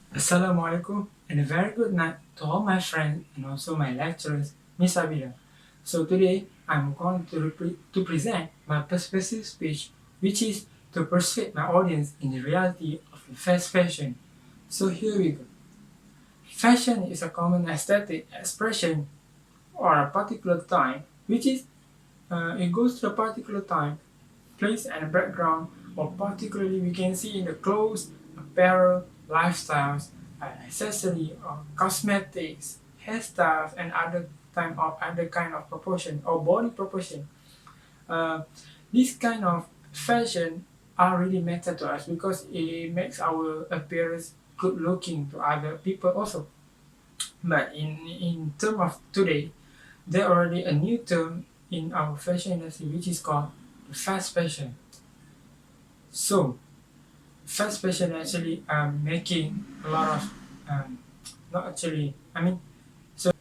Assalamualaikum and a very good night to all my friends and also my lecturers, Miss Abida. So today I'm going to present my persuasive speech, which is to persuade my audience in the reality of the fast fashion. So here we go. Fashion is a common aesthetic expression or a particular time, which is it goes to a particular time, place and background, or particularly we can see in the clothes, apparel, lifestyles, accessory or cosmetics, hairstyles, and other kind of proportion or body proportion. Uh, this kind of fashion are really matter to us because it makes our appearance good looking to other people also. But in term of today, there already a new term in our fashion industry which is called fast fashion. So fast fashion actually making a lot of not actually I mean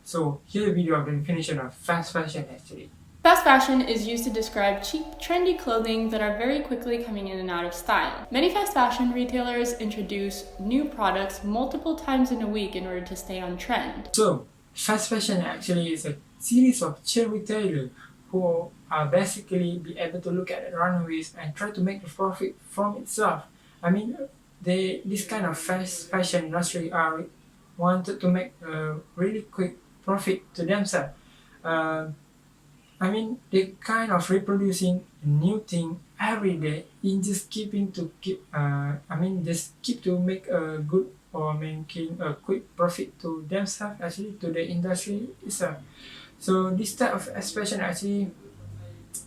so here video of the definition of fast fashion actually. Fast fashion is used to describe cheap, trendy clothing that are very quickly coming in and out of style. Many fast fashion retailers introduce new products multiple times in a week in order to stay on trend. So fast fashion actually is a series of chain retailers who are basically be able to look at the runways and try to make a profit from itself. I mean, they this kind of fast fashion industry are wanted to make a really quick profit to themselves. Uh, I mean, they kind of reproducing a new thing every day in just keeping to keep. Just keep to make a good or making a quick profit to themselves actually to the industry itself. So this type of expression actually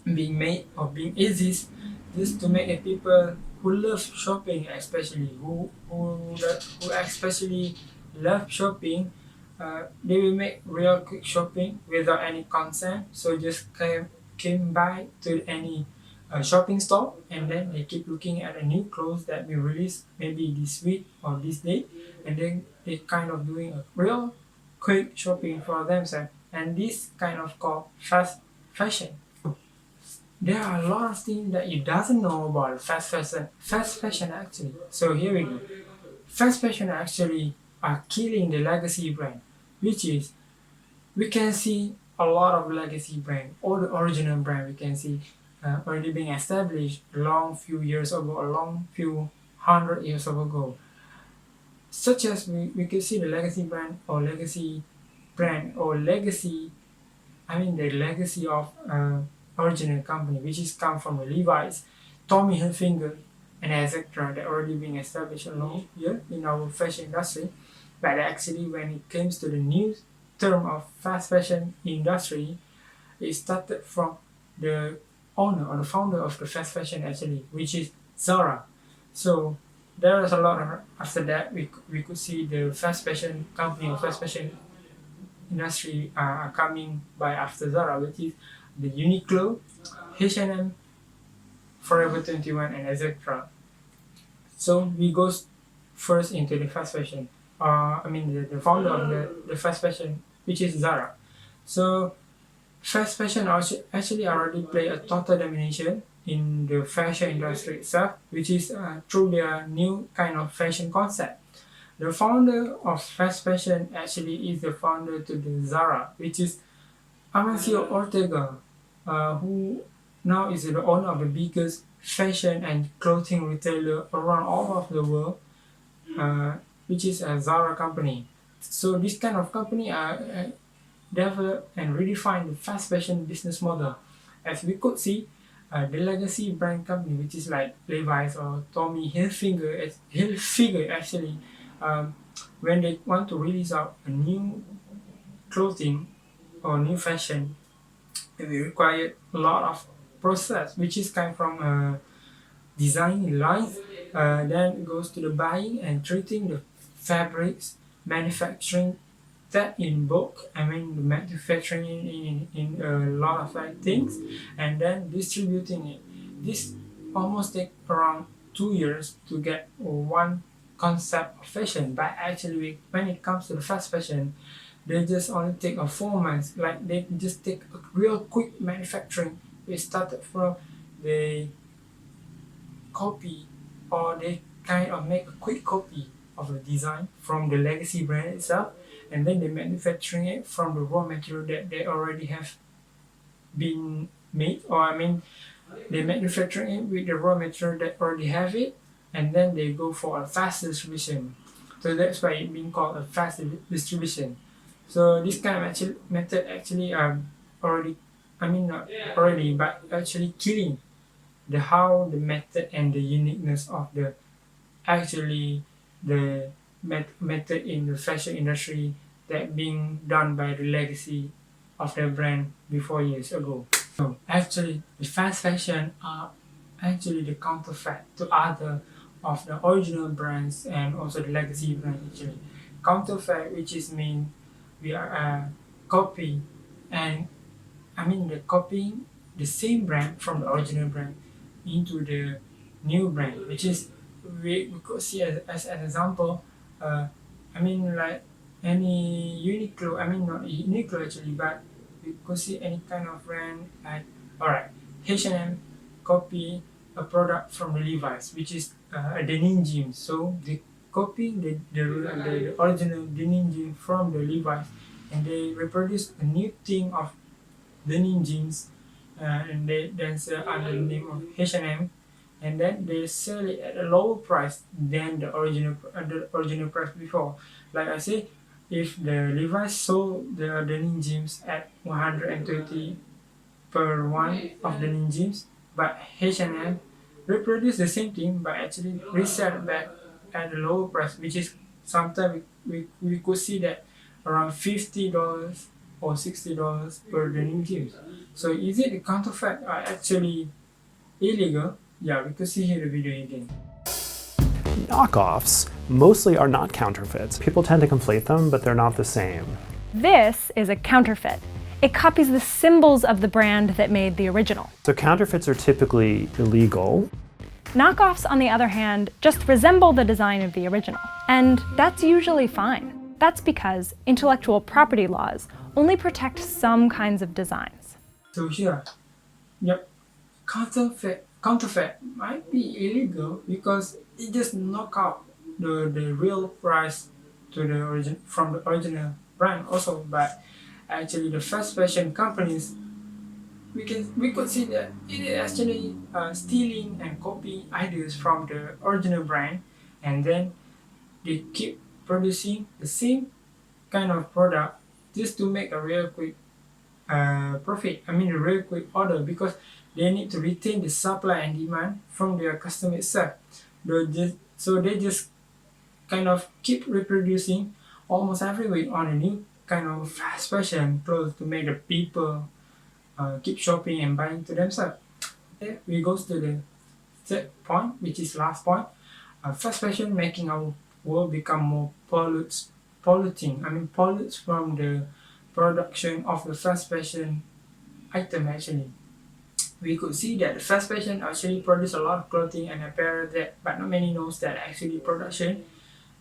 being made or being exist just to make the people who love shopping especially who especially love shopping, they will make real quick shopping without any consent, so just came by to any shopping store and then they keep looking at a new clothes that we release maybe this week or this day, and then they kind of doing a real quick shopping for themselves, and this kind of called fast fashion. There are a lot of things that you doesn't know about fast fashion. Fast fashion actually. So here we go. Fast fashion actually are killing the legacy brand, which is we can see a lot of legacy brand, all the original brand we can see already being established a long few years ago, a long few 100 years ago. Such as we could see the legacy brand or legacy brand or legacy the legacy of original company, which is come from the Levi's, Tommy Hilfiger, and etc. That already been established a long year in our fashion industry. But actually, when it comes to the new term of fast fashion industry, it started from the owner or the founder of the fast fashion actually, which is Zara. So there is a lot of, after that we could see the fast fashion company or fast fashion industry are coming by after Zara, which is the Uniqlo, H&M, Forever 21, and etc. So we go first into the fast fashion. The founder of the fast fashion, which is Zara. So fast fashion actually already play a total domination in the fashion industry itself, which is through their new kind of fashion concept. The founder of fast fashion actually is the founder to the Zara, which is Amancio Ortega, who now is the owner of the biggest fashion and clothing retailer around all of the world, uh, which is a Zara company. So this kind of company develop and redefine the fast fashion business model. As we could see, the legacy brand company, which is like Levi's or Tommy Hilfiger actually, um, when they want to release out a new clothing or new fashion, it will require a lot of process, which is kind from design lines, then it goes to the buying and treating the fabrics, manufacturing that in bulk. The manufacturing in a lot of things, and then distributing it. This almost take around 2 years to get one concept of fashion. But actually, when it comes to the fast fashion, they just only take a 4 months. Like they just take a real quick manufacturing. We started from the copy, or they kind of make a quick copy of a design from the legacy brand itself, and then they manufacturing it from the raw material that they already have been made, or I mean they manufacturing it with the raw material that already have it, and then they go for a fast distribution. So that's why it's being called a fast distribution. So this kind of method actually already, I mean not already, but actually killing the how the method and the uniqueness of the actually the method in the fashion industry that being done by the legacy of the brand before years ago. So actually the fast fashion are actually the counterfeit to other of the original brands and also the legacy brand actually. Counterfeit, which is mean we are copy, and I mean the copying the same brand from the original brand into the new brand, which is we could see as an example. I mean like any Uniqlo, I mean not Uniqlo actually, but we could see any kind of brand like alright, H&M copy a product from the Levi's, which is a denim jeans. So they copying the original denim jeans from the Levi's, and they reproduce a new thing of denim jeans, and they then sell under the name of H&M, and then they sell it at a lower price than the original price before. Like I say, if the Levi's sold the denim jeans at 130 per one of denim jeans, but H&M reproduce the same thing but actually resell back at a lower price, which is sometimes we could see that around $50 or $60 per denim jeans. So is it the counterfeit are actually illegal? Yeah, we could see here the video again. Knockoffs mostly are not counterfeits. People tend to conflate them, but they're not the same. This is a counterfeit. It copies the symbols of the brand that made the original. So counterfeits are typically illegal. Knockoffs, on the other hand, just resemble the design of the original. And that's usually fine. That's because intellectual property laws only protect some kinds of designs. So here, yep, counterfeit might be illegal because it just knock out the real price to the origin from the original brand also. But actually the fast fashion companies, we could see that it is actually stealing and copying ideas from the original brand, and then they keep producing the same kind of product just to make a real quick profit. I mean a real quick order, because they need to retain the supply and demand from their customer itself. So they just kind of keep reproducing almost every week on a new kind of fast fashion clothes to make the people keep shopping and buying to themselves. Okay, we go to the third point, which is last point. Fast fashion making our world become more polluting. I mean pollutes from the production of the fast fashion item actually. We could see that the fast fashion actually produce a lot of clothing and apparel but not many knows that actually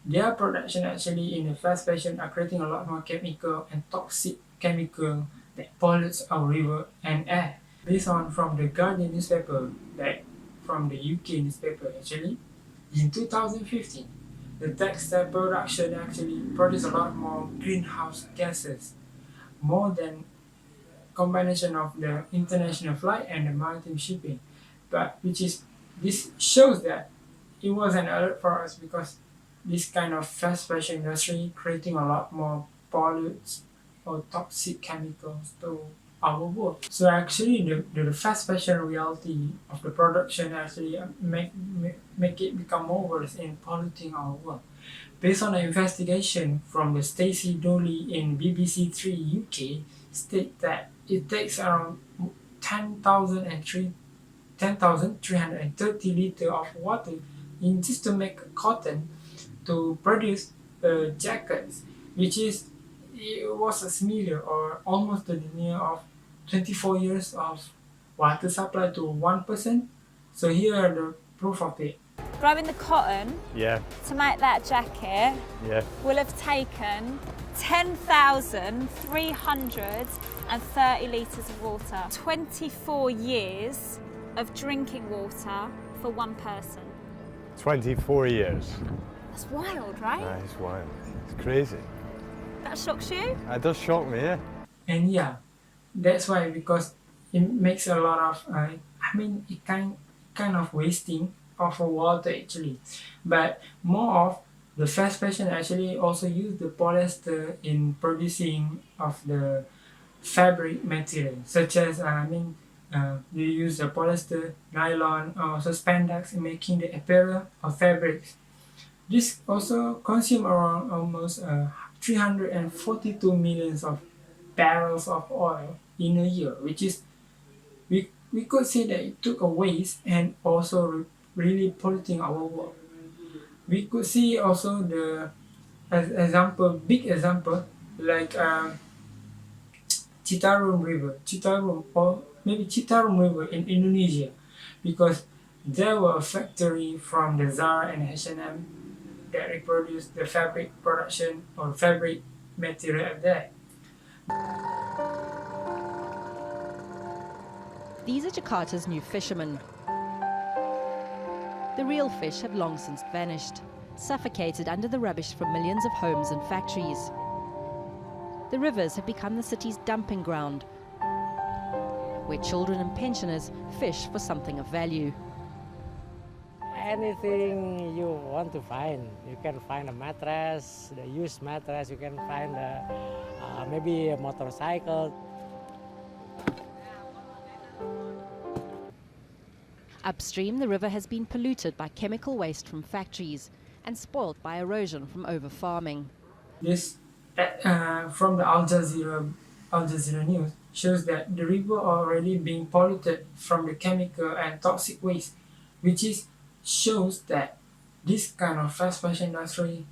their production actually in the fast fashion are creating a lot more chemical and toxic chemical that pollutes our river and air. Based on from the Guardian newspaper, that from the UK newspaper actually, in 2015, the textile production actually produced a lot more greenhouse gases, more than combination of the international flight and the maritime shipping. But this shows that it was an alert for us, because this kind of fast fashion industry creating a lot more pollutes or toxic chemicals to our world. So actually the fast fashion reality of the production actually make it become more worse in polluting our world. Based on an investigation from the Stacey Dooley in BBC Three UK, state that it takes around 10,330 liters of water in just to make cotton to produce jackets, which it was similar or almost the near of 24 years of water supply to one person. So here are the proof of it. Growing the cotton Yeah, to make that jacket yeah. will have taken 10,330 litres of water. 24 years of drinking water for one person. 24 years. That's wild, right? It's wild. It's crazy. That shocks you? It does shock me, yeah. And yeah, that's why, because it makes a lot of it kind of wasting of water actually. But more of the fast fashion actually also use the polyester in producing of the fabric material, such as they use the polyester, nylon, or also spandex in making the apparel or fabrics. This also consume around almost 342 millions of barrels of oil in a year, which is we could say that it took a waste and also really polluting our world. We could see also the big example like Citarum River in Indonesia, because there were a factory from the Zara and H&M that reproduced the fabric production or fabric material there. These are Jakarta's new fishermen. The real fish have long since vanished, suffocated under the rubbish from millions of homes and factories. The rivers have become the city's dumping ground, where children and pensioners fish for something of value. Anything you want to find, you can find a mattress, the used mattress, you can find maybe a motorcycle. Upstream, the river has been polluted by chemical waste from factories and spoilt by erosion from over-farming. This from the Al Jazeera News shows that the river already being polluted from the chemical and toxic waste, which shows that this kind of fast fashion industry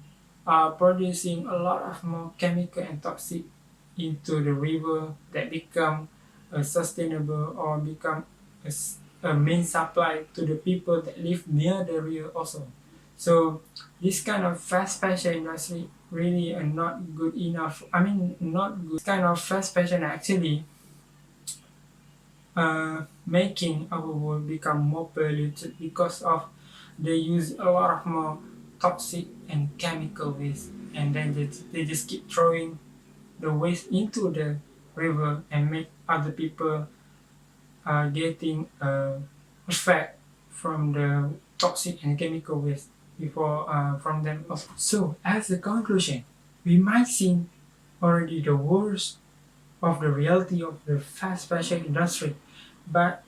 are producing a lot of more chemical and toxic into the river that become sustainable or become a main supply to the people that live near the river also. So this kind of fast fashion industry really are not good enough. Not good. This kind of fast fashion actually making our world become more polluted because of they use a lot of more toxic and chemical waste, and then they just keep throwing the waste into the river and make other people getting effect from the toxic and chemical waste before from them also. So as a conclusion, we might see already the worst of the reality of the fast fashion industry, but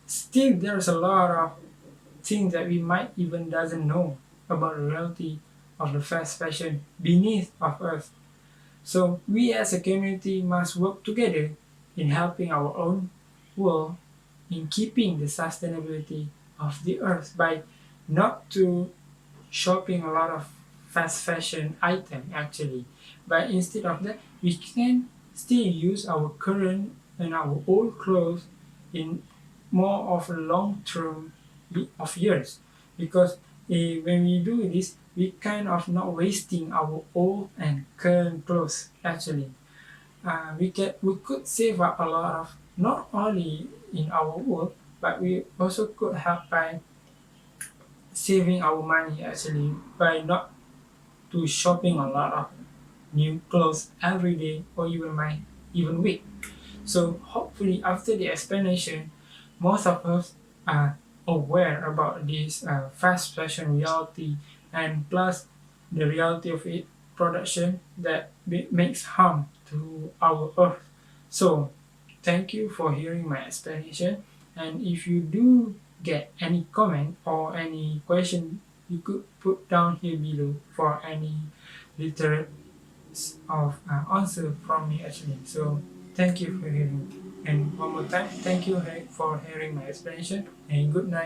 still there's a lot of things that we might even doesn't know about the reality of the fast fashion beneath of us. So we as a community must work together in helping our own world in keeping the sustainability of the earth by not to shopping a lot of fast fashion item actually, but instead of that we can still use our current and our old clothes in more of a long term of years, because when we do this we kind of not wasting our old and current clothes actually. We could save up a lot of not only in our work, but we also could help by saving our money actually by not to shopping a lot of new clothes every day or even week. So hopefully after the explanation, most of us are aware about this fast fashion reality, and plus the reality of its production that makes harm to our earth. So thank you for hearing my explanation, and if you do get any comment or any question, you could put down here below for any literate of answer from me actually. So thank you for hearing, and one more time thank you for hearing my explanation, and good night.